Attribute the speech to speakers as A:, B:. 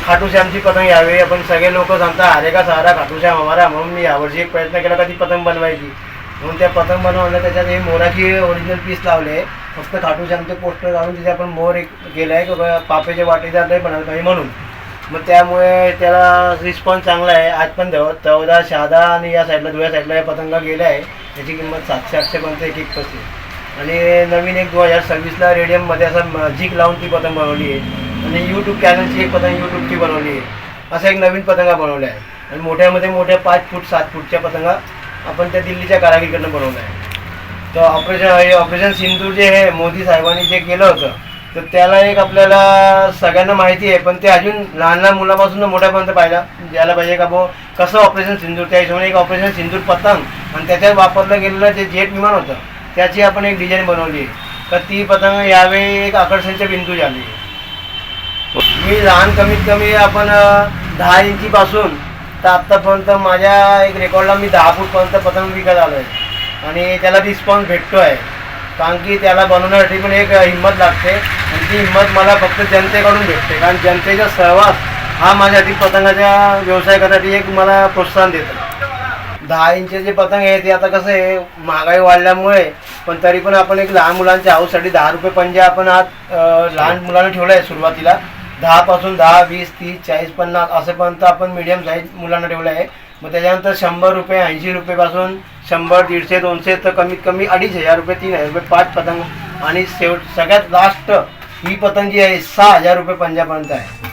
A: खाटू श्यामची पतंग यावेळी आपण सगळे लोक सांगतात अरे का सारा खाटू श्याम हमारा, म्हणून मी यावर्षी एक प्रयत्न केला का ती पतंग बनवायची. म्हणून त्या पतंग बनवल्या त्याच्यात हे मोराची ओरिजिनल पीस लावले, फक्त खाटू श्यामचे पोस्टर काढून तिथे आपण मोर एक केलं आहे की पापेच्या वाटेचा नाही बनवलं पाहिजे म्हणून. मग त्यामुळे त्याला रिस्पॉन्स चांगला आहे. आज पण तवदा शहादा आणि या साईडला धुळ्या साईडला या पतंगा गेल्या आहे. त्याची किंमत 700-800पर्यंत एक एक बसते. आणि नवीन एक 2026ला रेडियममध्ये असा मॅजिक लावून ती पतंग बनवली आहे. आणि यूट्यूब चॅनलची एक पतंग यूट्यूबची बनवली आहे. असा एक नवीन पतंगा बनवल्या आहे. आणि मोठ्यामध्ये मोठ्या 5 फूट 7 फूटच्या पतंगा आपण त्या दिल्लीच्या कारागीरकडनं बनवल्या आहे. तर ऑपरेशन सिंदूर जे आहे मोदी साहेबांनी जे केलं होतं तर त्याला एक आपल्याला सगळ्यांना माहिती आहे, पण ते अजून लहान लहान मुलापासून मोठ्यापर्यंत द्यायला पाहिजे का बो कसं ऑपरेशन सिंदूर. त्या हिशोबाने एक ऑपरेशन सिंदूर पतंग आणि त्याच्यात वापरलं गेलेलं जे जेट विमान होतं त्याची आपण एक डिझाईन बनवली आहे. तर ती पतंग यावेळी एक आकर्षणाचे बिंदू झाली आहे. मी लहान कमीत कमी आपण 10 इंचीपासून तर आत्तापर्यंत माझ्या एक रेकॉर्डला मी 10 फूटपर्यंत पतंग विकत आलो आहे. आणि त्याला रिस्पॉन्स भेटतो आहे, कारण की त्याला बनवण्यासाठी पण एक हिंमत लागते. आणि ती हिंमत मला फक्त जनतेकडून भेटते, कारण जनतेचा सहवास हा माझ्यासाठी पतंगाच्या व्यवसाय करण्यासाठी एक मला प्रोत्साहन देतो. 10 इंचचे पतंग आहे ते आता कसं आहे महागाई वाढल्यामुळे, पण तरी पण आपण एक लहान मुलांच्या हाऊससाठी 10 रुपये पंजा आपण आज लहान मुलांना ठेवलं आहे सुरुवातीला. 10 पासून 10, 20, 30, 40, 50 असेपर्यंत आपण मीडियम साईज मुलांना ठेवलं आहे. मग त्याच्यानंतर 100 रुपये, 80 रुपयेपासून 100, 150, 200 तर कमीत कमी 2,500 रुपये, 3,000 रुपये 5 पतंग. आणि सगळ्यात लास्ट ही पतंग जी आहे 6,000 रुपये पंजापर्यंत आहे.